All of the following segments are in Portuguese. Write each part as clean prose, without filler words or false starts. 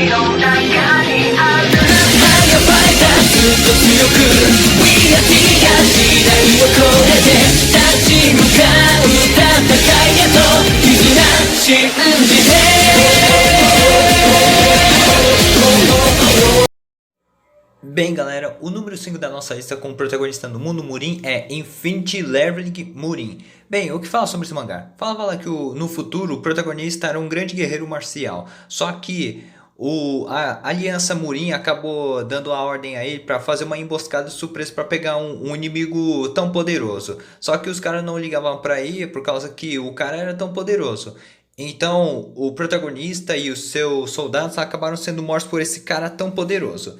の中にあるずっと強く We are the 時代を超えて立ち向かう戦いへと絆信じて Bem galera, o número 5 da nossa lista como protagonista no mundo Murin é Infinity Leveling Murin. Bem, o que fala sobre esse mangá? Fala que no futuro o protagonista era um grande guerreiro marcial, só que a Aliança Murin acabou dando a ordem a ele para fazer uma emboscada surpresa para pegar um inimigo tão poderoso. Só que os caras não ligavam para ele por causa que o cara era tão poderoso. Então o protagonista e os seus soldados acabaram sendo mortos por esse cara tão poderoso.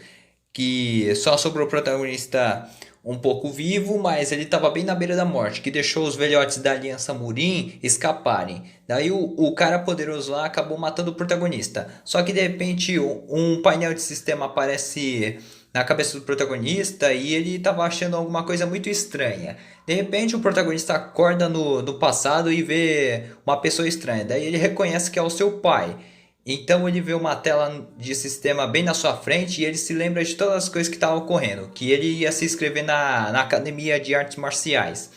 Que só sobrou o protagonista um pouco vivo, mas ele estava bem na beira da morte, que deixou os velhotes da Aliança Murin escaparem. Daí o cara poderoso lá acabou matando o protagonista. Só que de repente um painel de sistema aparece na cabeça do protagonista e ele estava achando alguma coisa muito estranha. De repente o protagonista acorda no passado e vê uma pessoa estranha. Daí ele reconhece que é o seu pai. Então ele vê uma tela de sistema bem na sua frente e ele se lembra de todas as coisas que estavam ocorrendo. Que ele ia se inscrever na Academia de Artes Marciais.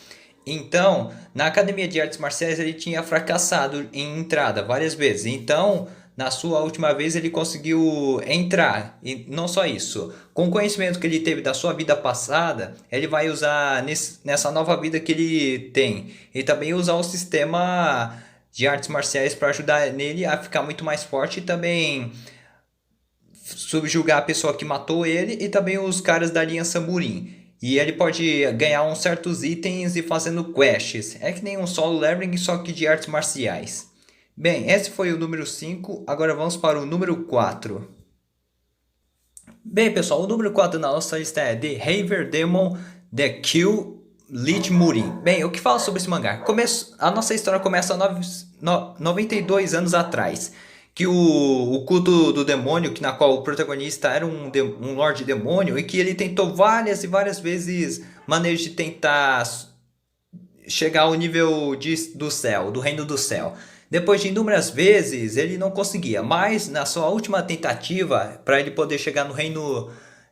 Então, na Academia de Artes Marciais ele tinha fracassado em entrada várias vezes. Então, na sua última vez ele conseguiu entrar. E não só isso. Com o conhecimento que ele teve da sua vida passada, ele vai usar nessa nova vida que ele tem. E também usar o sistema de artes marciais para ajudar nele a ficar muito mais forte e também subjugar a pessoa que matou ele e também os caras da Aliança Murin. E ele pode ganhar uns certos itens e fazendo quests. É que nem um solo leveling, só que de artes marciais. Bem, esse foi o número 5, agora vamos para o número 4. Bem pessoal, o número 4 na nossa lista é The Haver Demon The Kill Lich Murin. Bem, o que fala sobre esse mangá? A nossa história começa 92 anos atrás. Que o culto do demônio, na qual o protagonista era um Lorde Demônio, e que ele tentou várias e várias vezes maneiras de tentar chegar ao nível do céu, do reino do céu. Depois de inúmeras vezes ele não conseguia, mas na sua última tentativa para ele poder chegar no reino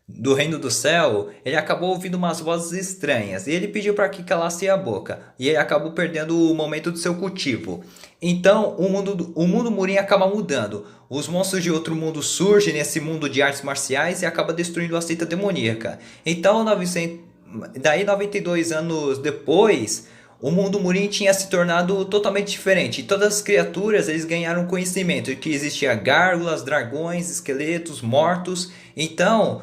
do céu, ele acabou ouvindo umas vozes estranhas e ele pediu para que calasse a boca e ele acabou perdendo o momento do seu cultivo. Então o mundo Murin acaba mudando, os monstros de outro mundo surgem nesse mundo de artes marciais e acaba destruindo a seita demoníaca. Então 92 anos depois, o mundo Murin tinha se tornado totalmente diferente. E todas as criaturas eles ganharam conhecimento de que existia gárgulas, dragões, esqueletos, mortos. Então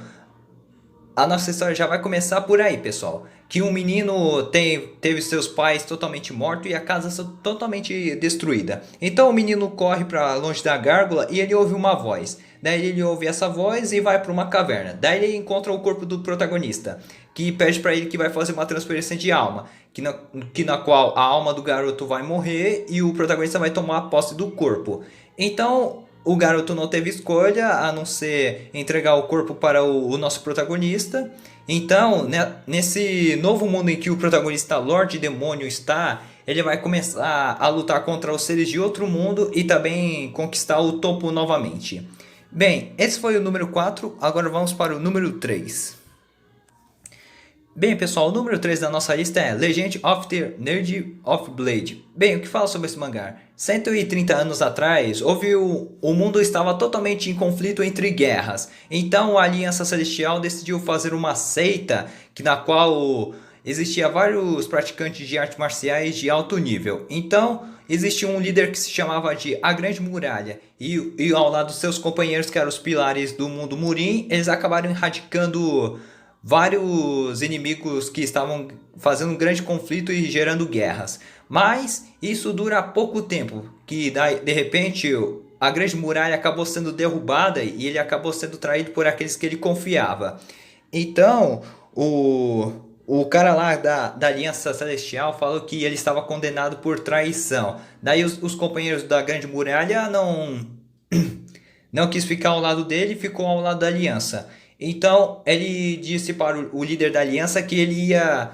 a nossa história já vai começar por aí, pessoal. Que um menino teve seus pais totalmente mortos e a casa totalmente destruída. Então o menino corre para longe da gárgula e ele ouve uma voz. Daí ele ouve essa voz e vai para uma caverna. Daí ele encontra o corpo do protagonista, que pede para ele que vai fazer uma transferência de alma. Na qual a alma do garoto vai morrer e o protagonista vai tomar posse do corpo. Então o garoto não teve escolha a não ser entregar o corpo para o nosso protagonista. Então, nesse novo mundo em que o protagonista Lorde Demônio está, ele vai começar a lutar contra os seres de outro mundo e também conquistar o topo novamente. Bem, esse foi o número 4, agora vamos para o número 3. Bem pessoal, o número 3 da nossa lista é Legend of the Nerd of Blade. Bem, o que fala sobre esse mangá? 130 anos atrás, o mundo estava totalmente em conflito entre guerras. Então a Aliança Celestial decidiu fazer uma seita na qual existia vários praticantes de artes marciais de alto nível. Então existia um líder que se chamava de A Grande Muralha. E ao lado dos seus companheiros, que eram os pilares do mundo Murin, eles acabaram erradicando vários inimigos que estavam fazendo um grande conflito e gerando guerras. Mas isso dura pouco tempo, que de repente a Grande Muralha acabou sendo derrubada e ele acabou sendo traído por aqueles que ele confiava. Então o cara lá da Aliança Celestial falou que ele estava condenado por traição. Daí os companheiros da Grande Muralha não quis ficar ao lado dele, ficou ao lado da Aliança. Então ele disse para o líder da Aliança que ele ia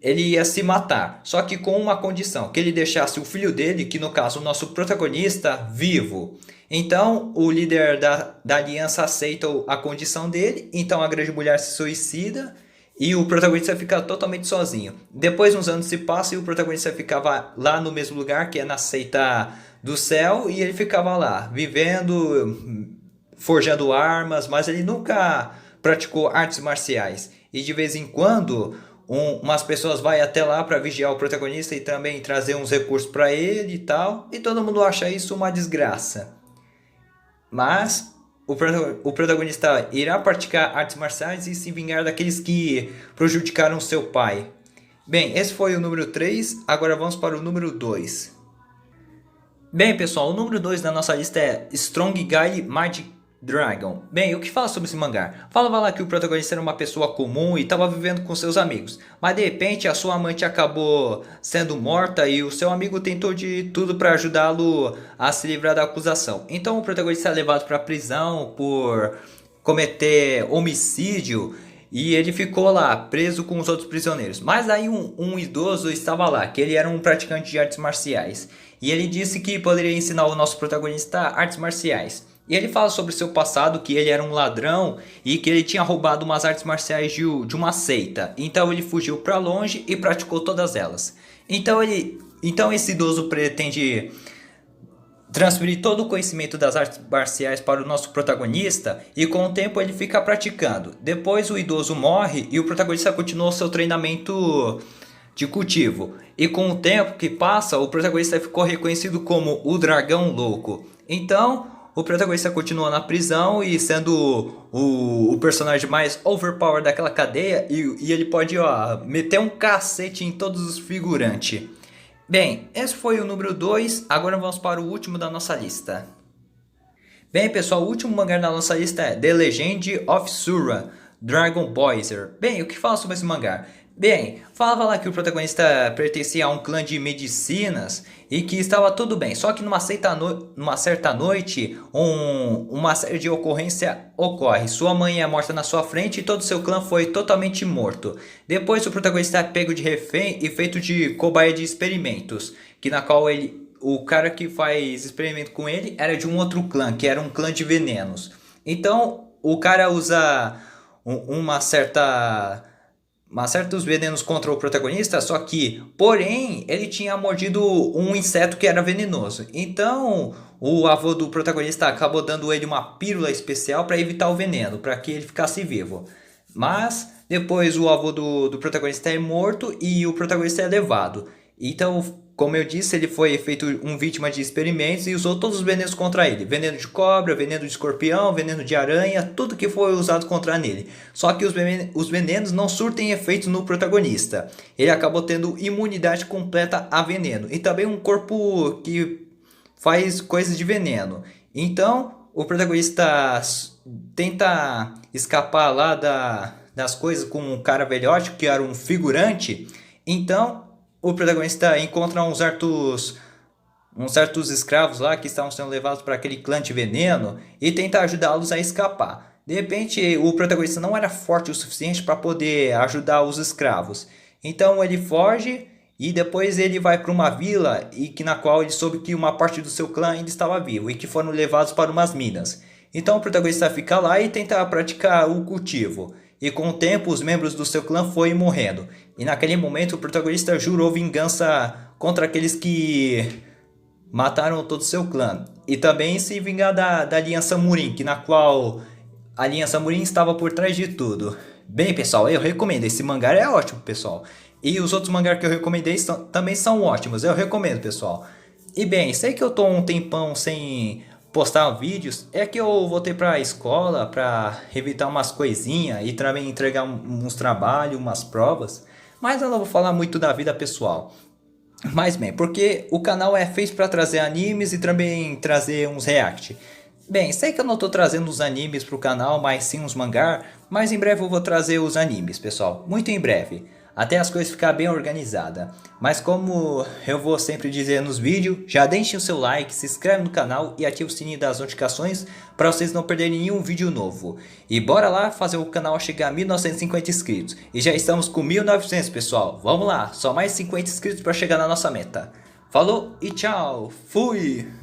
ele ia se matar, só que com uma condição, que ele deixasse o filho dele, que no caso o nosso protagonista, vivo. Então o líder da aliança aceita a condição dele, então a grande mulher se suicida e o protagonista fica totalmente sozinho. Depois uns anos se passam e o protagonista ficava lá no mesmo lugar, que é na seita do céu, e ele ficava lá, vivendo, forjando armas, mas ele nunca praticou artes marciais. E de vez em quando, umas pessoas vai até lá para vigiar o protagonista e também trazer uns recursos para ele e tal. E todo mundo acha isso uma desgraça. Mas o protagonista irá praticar artes marciais e se vingar daqueles que prejudicaram seu pai. Bem, esse foi o número 3, agora vamos para o número 2. Bem, pessoal, o número 2 da nossa lista é Strong Guy Magic Dragon. Bem, o que fala sobre esse mangá? Falava lá que o protagonista era uma pessoa comum e estava vivendo com seus amigos, mas de repente a sua amante acabou sendo morta e o seu amigo tentou de tudo para ajudá-lo a se livrar da acusação. Então o protagonista é levado para a prisão por cometer homicídio e ele ficou lá preso com os outros prisioneiros. Mas aí um idoso estava lá, que ele era um praticante de artes marciais, e ele disse que poderia ensinar o nosso protagonista artes marciais. E ele fala sobre seu passado, que ele era um ladrão e que ele tinha roubado umas artes marciais de uma seita. Então ele fugiu para longe e praticou todas elas. Então esse idoso pretende transferir todo o conhecimento das artes marciais para o nosso protagonista e com o tempo ele fica praticando. Depois o idoso morre e o protagonista continua seu treinamento de cultivo. E com o tempo que passa, o protagonista ficou reconhecido como o Dragão Louco. Então o protagonista continua na prisão e sendo o personagem mais overpowered daquela cadeia. E ele pode meter um cacete em todos os figurantes. Bem, esse foi o número 2. Agora vamos para o último da nossa lista. Bem, pessoal, o último mangá da nossa lista é The Legend of Sura Dragon Boiser. Bem, o que fala sobre esse mangá? Bem, falava lá que o protagonista pertencia a um clã de medicinas e que estava tudo bem. Só que numa certa noite, uma série de ocorrência ocorre. Sua mãe é morta na sua frente e todo seu clã foi totalmente morto. Depois o protagonista é pego de refém e feito de cobaia de experimentos, que na qual o cara que faz experimento com ele era de um outro clã, que era um clã de venenos. Então o cara usa certos venenos contra o protagonista, só que, porém, ele tinha mordido um inseto que era venenoso. Então, o avô do protagonista acabou dando ele uma pílula especial para evitar o veneno, para que ele ficasse vivo. Mas, depois o avô do protagonista é morto e o protagonista é levado. Então, como eu disse, ele foi feito vítima de experimentos e usou todos os venenos contra ele. Veneno de cobra, veneno de escorpião, veneno de aranha, tudo que foi usado contra ele. Só que os venenos não surtem efeitos no protagonista. Ele acabou tendo imunidade completa a veneno. E também um corpo que faz coisas de veneno. Então, o protagonista tenta escapar lá das coisas com um cara velhote, que era um figurante. Então o protagonista encontra uns certos escravos lá que estavam sendo levados para aquele clã de veneno e tenta ajudá-los a escapar. De repente, o protagonista não era forte o suficiente para poder ajudar os escravos. Então ele foge e depois ele vai para uma vila na qual ele soube que uma parte do seu clã ainda estava vivo e que foram levados para umas minas. Então o protagonista fica lá e tenta praticar o cultivo. E com o tempo os membros do seu clã foram morrendo. E naquele momento o protagonista jurou vingança contra aqueles que mataram todo o seu clã. E também se vingar da Aliança Murin, na qual a Aliança Murin estava por trás de tudo. Bem, pessoal, eu recomendo. Esse mangá é ótimo, pessoal. E os outros mangás que eu recomendei também são ótimos. Eu recomendo, pessoal. E bem, sei que eu tô um tempão sem postar vídeos, é que eu voltei para a escola para revisar umas coisinhas e também entregar uns trabalhos, umas provas, mas eu não vou falar muito da vida pessoal. Mas bem, porque o canal é feito para trazer animes e também trazer uns react. Bem, sei que eu não estou trazendo os animes para o canal, mas sim uns mangá, mas em breve eu vou trazer os animes, pessoal, muito em breve. até as coisas ficar bem organizadas. Mas como eu vou sempre dizer nos vídeos, já deixem o seu like, se inscreve no canal e ative o sininho das notificações para vocês não perderem nenhum vídeo novo. E bora lá fazer o canal chegar a 1950 inscritos. E já estamos com 1900, pessoal. Vamos lá, só mais 50 inscritos para chegar na nossa meta. Falou e tchau, fui!